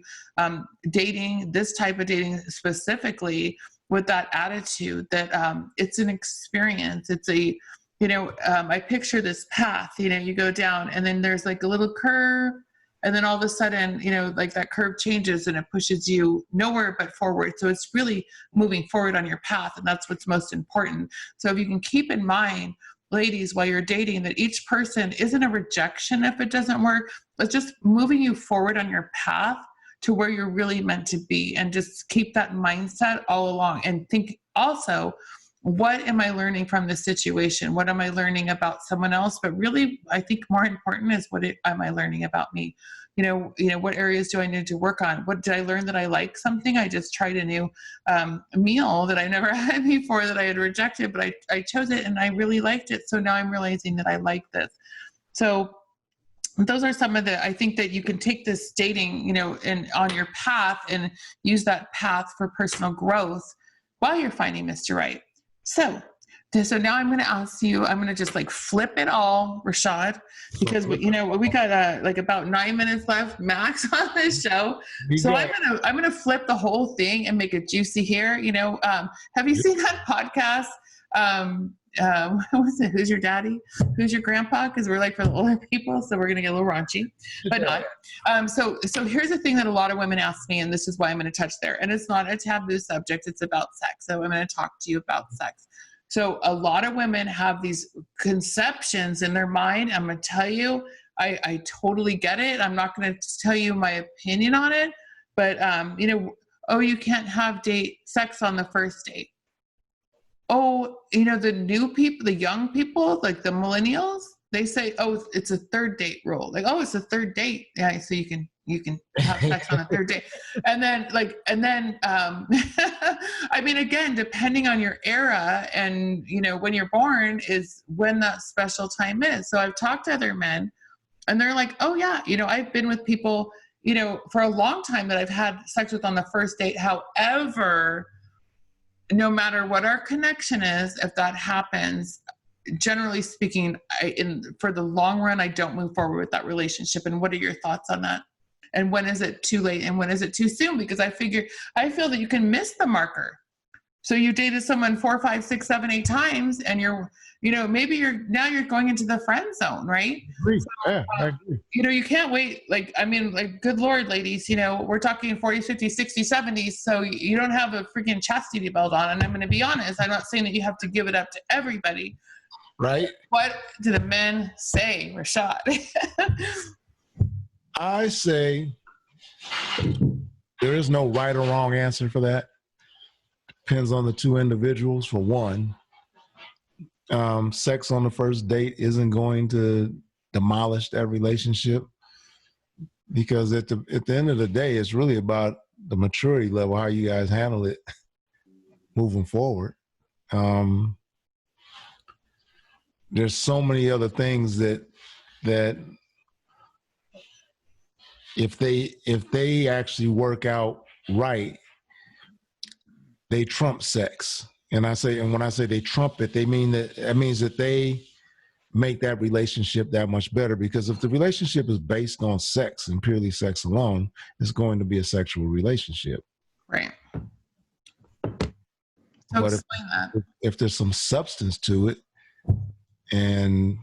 dating, this type of dating specifically, with that attitude that it's an experience. It's a, I picture this path, you go down and then there's like a little curve, and then all of a sudden, like that curve changes and it pushes you nowhere but forward. So it's really moving forward on your path. And that's what's most important. So if you can keep in mind, ladies, while you're dating, that each person isn't a rejection if it doesn't work, but just moving you forward on your path to where you're really meant to be. And just keep that mindset all along. And think also, what am I learning from this situation? What am I learning about someone else? But really, I think more important is am I learning about me? What areas do I need to work on? What did I learn that I like something? I just tried a new meal that I never had before that I had rejected, but I chose it and I really liked it. So now I'm realizing that I like this. So those are some of I think that you can take this dating, and on your path and use that path for personal growth while you're finding Mr. Right. So now I'm going to ask you, I'm going to just like flip it all, Rochad, because we got like about 9 minutes left max on this show. So I'm going to flip the whole thing and make it juicy here. Have you seen that podcast? What was it? Who's your daddy? Who's your grandpa? Because we're like for the older people, so we're going to get a little raunchy, but not. So here's the thing that a lot of women ask me, and this is why I'm going to touch there. And it's not a taboo subject. It's about sex. So I'm going to talk to you about sex. So a lot of women have these conceptions in their mind. I'm going to tell you, I totally get it. I'm not going to tell you my opinion on it, but you can't have sex on the first date. Oh, the new people, the young people, like the millennials, they say, oh, it's a third date rule. Like, oh, it's a third date. Yeah. So you can have sex on a third date. And then I mean, again, depending on your era and, when you're born is when that special time is. So I've talked to other men and they're like, oh yeah, I've been with people, for a long time that I've had sex with on the first date. However, no matter what our connection is, if that happens, generally speaking, for the long run, I don't move forward with that relationship. And what are your thoughts on that? And when is it too late and when is it too soon? Because I feel that you can miss the marker. So you dated someone 4, 5, 6, 7, 8 times and maybe you're going into the friend zone, right? I agree. You can't wait. Good Lord, ladies, we're talking 40s, 50s, 60s, 70s. So you don't have a freaking chastity belt on. And I'm going to be honest, I'm not saying that you have to give it up to everybody. Right. What do the men say, Rochad? I say there is no right or wrong answer for that. Depends on the two individuals, for one. Sex on the first date isn't going to demolish that relationship, because at the end of the day, it's really about the maturity level, how you guys handle it moving forward. There's so many other things that if they actually work out right, they trump sex. And when I say they trump it, that means that they make that relationship that much better. Because if the relationship is based on sex and purely sex alone, it's going to be a sexual relationship. Right. So but if there's some substance to it, and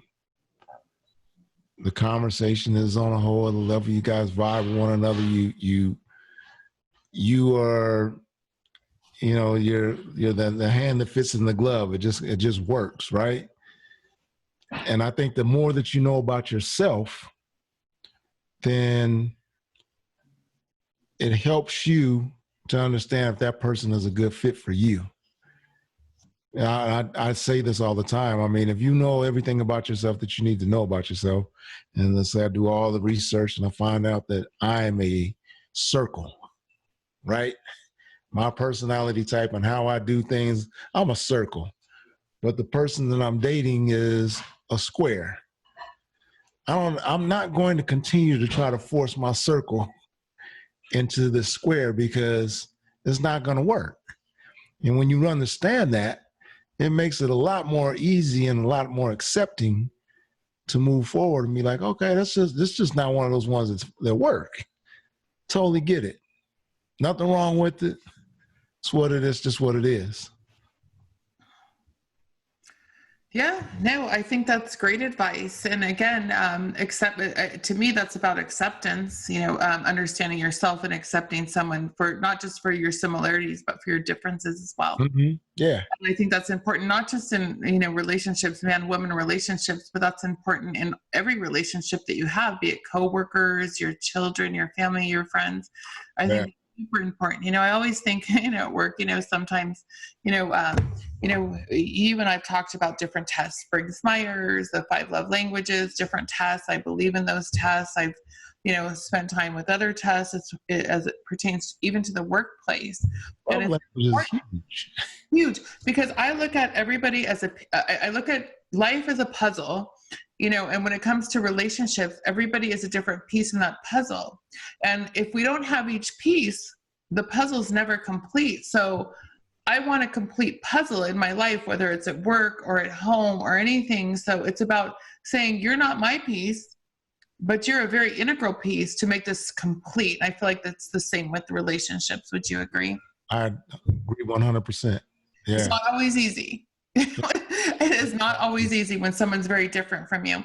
the conversation is on a whole other level, you guys vibe with one another, you are, you're the hand that fits in the glove. It just works, right? And I think the more that you know about yourself, then it helps you to understand if that person is a good fit for you. I say this all the time. I mean, if you know everything about yourself that you need to know about yourself, and let's say I do all the research and I find out that I'm a circle, right? My personality type and how I do things, I'm a circle. But the person that I'm dating is a square. I'm not going to continue to try to force my circle into the square, because it's not going to work. And when you understand that, it makes it a lot more easy and a lot more accepting to move forward and be like, okay, this is just not one of those ones that work. Totally get it. Nothing wrong with it. It's what it is, just what it is. Yeah, no, I think that's great advice. And again, to me, that's about acceptance, understanding yourself and accepting someone for not just for your similarities, but for your differences as well. Mm-hmm. Yeah. And I think that's important, not just in, relationships, man-woman relationships, but that's important in every relationship that you have, be it coworkers, your children, your family, your friends. I think it's super important. I always think, at work, sometimes, you and I've talked about different tests, Briggs-Myers, the 5 love languages, different tests. I believe in those tests. I've, spent time with other tests as it pertains even to the workplace. And it's huge because I look at everybody I look at life as a puzzle, and when it comes to relationships, everybody is a different piece in that puzzle. And if we don't have each piece, the puzzle's never complete. So I want a complete puzzle in my life, whether it's at work or at home or anything. So it's about saying, you're not my piece, but you're a very integral piece to make this complete. I feel like that's the same with relationships. Would you agree? I agree 100%. Yeah. It's not always easy. It is not always easy when someone's very different from you.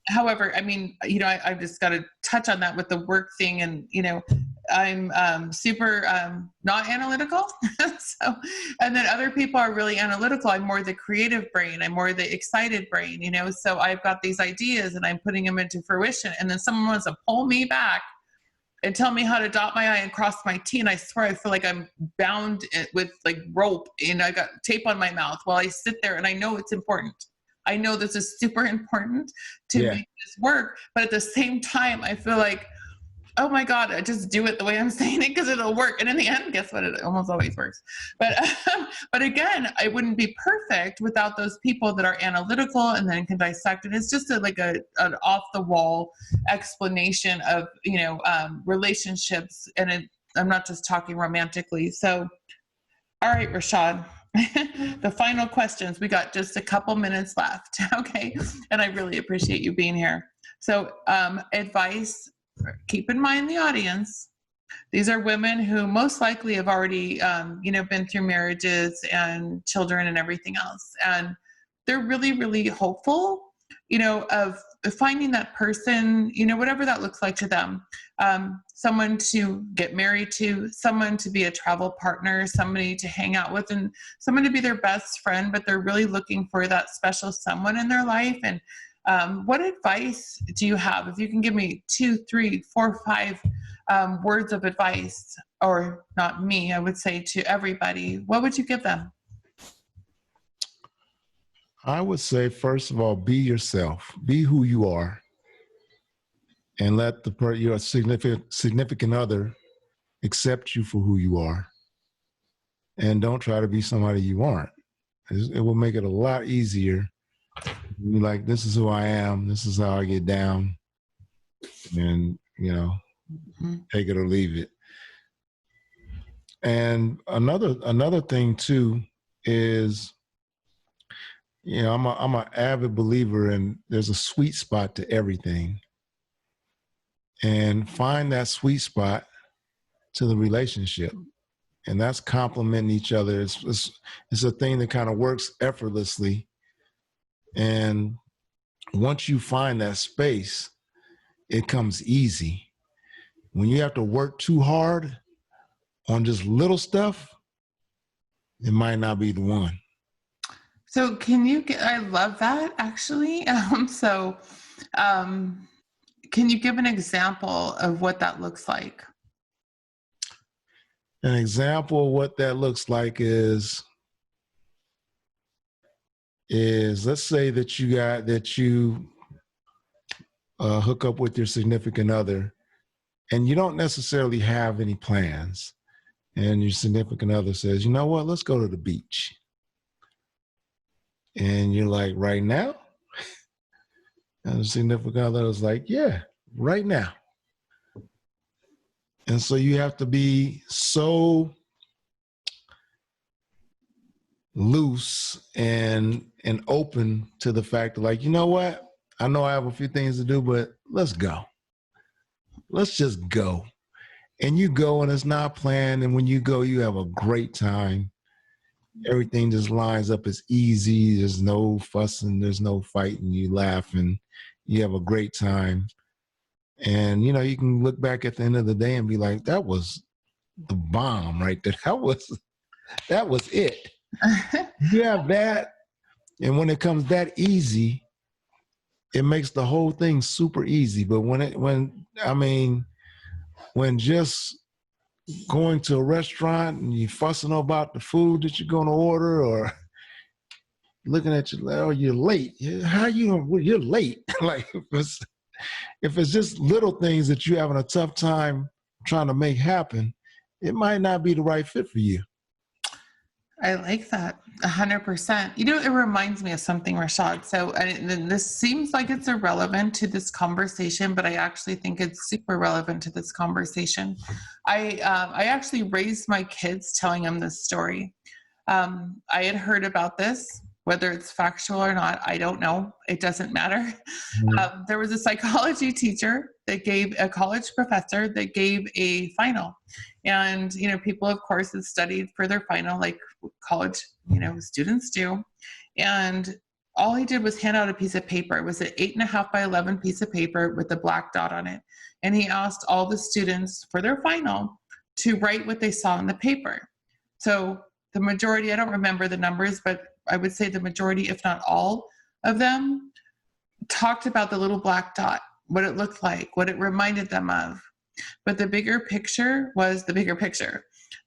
However, I mean, I just got to touch on that with the work thing. And, I'm super not analytical. And then other people are really analytical. I'm more the creative brain. I'm more the excited brain, so I've got these ideas and I'm putting them into fruition. And then someone wants to pull me back and tell me how to dot my I and cross my T. And I swear, I feel like I'm bound with like rope and I got tape on my mouth while I sit there. And I know it's important. I know this is super important to make this work. But at the same time, I feel like, oh my God, I just do it the way I'm saying it because it'll work. And in the end, guess what? It almost always works. But again, I wouldn't be perfect without those people that are analytical and then can dissect. And it's just an off the wall explanation of, relationships. And I'm not just talking romantically. So, all right, Rochad, the final questions. We got just a couple minutes left. Okay. And I really appreciate you being here. So, advice. Keep in mind the audience. These are women who most likely have already, been through marriages and children and everything else. And they're really, really hopeful, of finding that person, whatever that looks like to them. Someone to get married to, someone to be a travel partner, somebody to hang out with, and someone to be their best friend, but they're really looking for that special someone in their life. And What advice do you have? If you can give me 2, 3, 4, 5 words of advice, or not me, I would say to everybody, what would you give them? I would say, first of all, be yourself, be who you are, and let your significant other accept you for who you are. And don't try to be somebody you aren't. It will make it a lot easier. You're like, this is who I am. This is how I get down. And, take it or leave it. And another thing too is, I'm an avid believer in there's a sweet spot to everything. And find that sweet spot to the relationship. And that's complimenting each other. It's a thing that kind of works effortlessly. And once you find that space, it comes easy. When you have to work too hard on just little stuff, it might not be the one. So I love that actually. Can you give an example of what that looks like? An example of what that looks like is let's say that you hook up with your significant other and you don't necessarily have any plans, and your significant other says, you know what, let's go to the beach. And you're like, right now? And the significant other is like, yeah, right now. And so you have to be so loose and open to the fact that, like, you know what? I know I have a few things to do, but let's go. Let's just go. And you go and it's not planned. And when you go, you have a great time. Everything just lines up. It's easy. There's no fussing. There's no fighting. You laugh and you have a great time. And, you can look back at the end of the day and be like, that was the bomb right there. That was it. You have that. And when it comes that easy, it makes the whole thing super easy. But when just going to a restaurant and you fussing about the food that you're going to order, or looking at you're late. You're late. Like if it's just little things that you're having a tough time trying to make happen, it might not be the right fit for you. I like that 100%. It reminds me of something, Rochad. So this seems like it's irrelevant to this conversation, but I actually think it's super relevant to this conversation. I actually raised my kids telling them this story. I had heard about this, whether it's factual or not, I don't know. It doesn't matter. Mm-hmm. There was a psychology teacher a college professor that gave a final. And, people, of course, had studied for their final, like college, students do. And all he did was hand out a piece of paper. It was an 8.5 by 11 piece of paper with a black dot on it. And he asked all the students for their final to write what they saw in the paper. So the majority, I don't remember the numbers, but I would say the majority, if not all of them, talked about the little black dot, what it looked like, what it reminded them of. But the bigger picture was the bigger picture.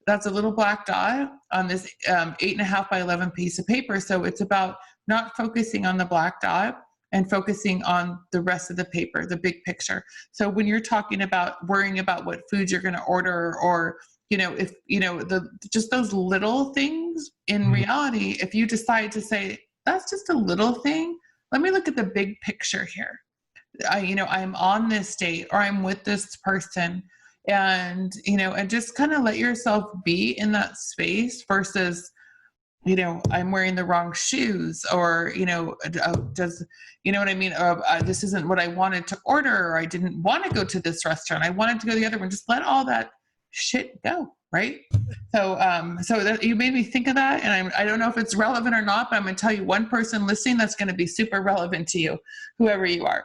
That's a little black dot on this 8.5 by 11 piece of paper. So it's about not focusing on the black dot and focusing on the rest of the paper, the big picture. So when you're talking about worrying about what food you're going to order, or just those little things, in reality, if you decide to say, that's just a little thing, let me look at the big picture here. I'm on this date, or I'm with this person, and just kind of let yourself be in that space versus, I'm wearing the wrong shoes, or, does, what I mean? This isn't what I wanted to order, or I didn't want to go to this restaurant. I wanted to go to the other one. Just let all that shit go. Right. So that you made me think of that. And I don't know if it's relevant or not, but I'm going to tell you one person listening that's going to be super relevant to you, whoever you are.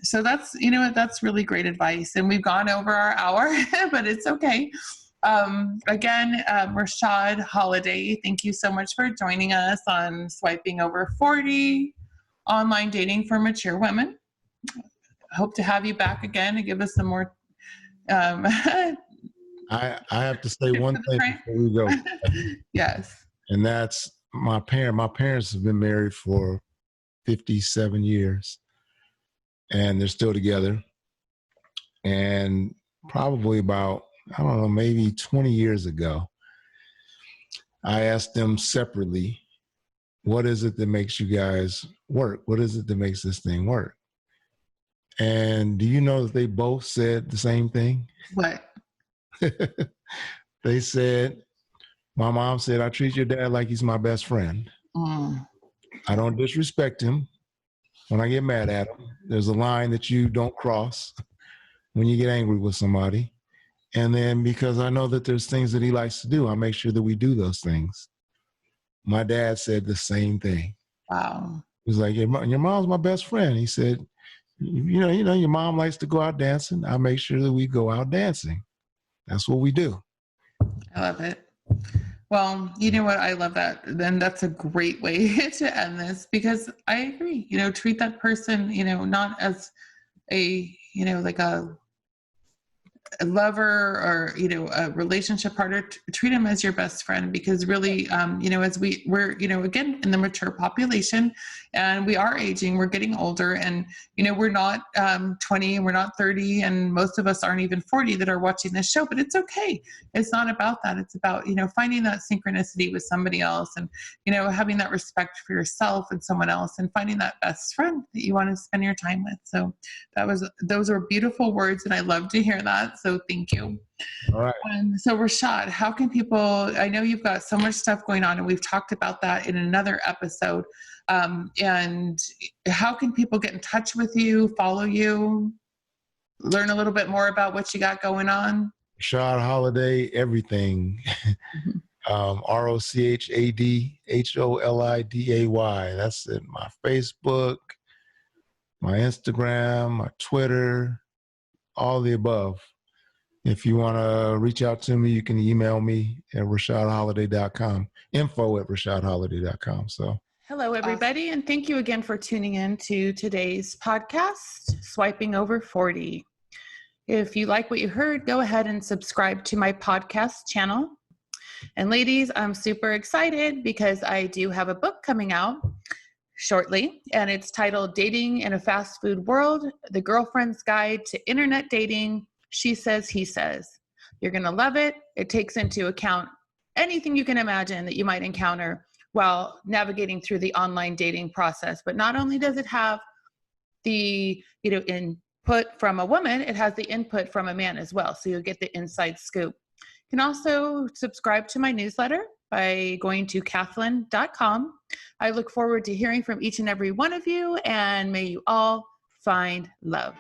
So that's, that's really great advice. And we've gone over our hour, but it's okay. Again, Rochad Holiday, thank you so much for joining us on Swiping Over 40 online dating for mature women. Hope to have you back again and give us some more. I have to say one thing before we go. Yes. And that's my parents. My parents have been married for 57 years, and they're still together. And probably about, I don't know, maybe 20 years ago, I asked them separately, what is it that makes you guys work? What is it that makes this thing work? And do you know that they both said the same thing? What? They said, my mom said, I treat your dad like he's my best friend. I don't disrespect him when I get mad at him. There's a line that you don't cross when you get angry with somebody. And then because I know that there's things that he likes to do, I make sure that we do those things. My dad said the same thing. Wow. He was like, your mom's my best friend. He said, you know, your mom likes to go out dancing. I make sure that we go out dancing. That's what we do. I love it. Well, you know what? I love that. Then that's a great way to end this, because I agree, you know, treat that person, you know, not as a, you know, like a lover or, you know, a relationship partner. Treat him as your best friend, because really, you know, as we're, you know, again, in the mature population, and we are aging, we're getting older, and, you know, we're not 20, we're not 30, and most of us aren't even 40 that are watching this show, but it's okay. It's not about that. It's about, you know, finding that synchronicity with somebody else, and, you know, having that respect for yourself and someone else, and finding that best friend that you want to spend your time with. So those are beautiful words, and I love to hear that. So thank you. All right. So Rochad, how can people, I know you've got so much stuff going on, and we've talked about that in another episode. And how can people get in touch with you, follow you, learn a little bit more about what you got going on? Rochad Holiday, everything. ROCHADHOLIDAY. That's it. My Facebook, my Instagram, my Twitter, all the above. If you want to reach out to me, you can email me at rochadholiday.com, info@rochadholiday.com. So, hello, everybody, and thank you again for tuning in to today's podcast, Swiping Over 40. If you like what you heard, go ahead and subscribe to my podcast channel. And ladies, I'm super excited because I do have a book coming out shortly, and it's titled Dating in a Fast Food World, The Girlfriend's Guide to Internet Dating, She Says, He Says. You're going to love it. It takes into account anything you can imagine that you might encounter while navigating through the online dating process. But not only does it have the, you know, input from a woman, it has the input from a man as well. So you'll get the inside scoop. You can also subscribe to my newsletter by going to Kathlyn.com. I look forward to hearing from each and every one of you, and may you all find love.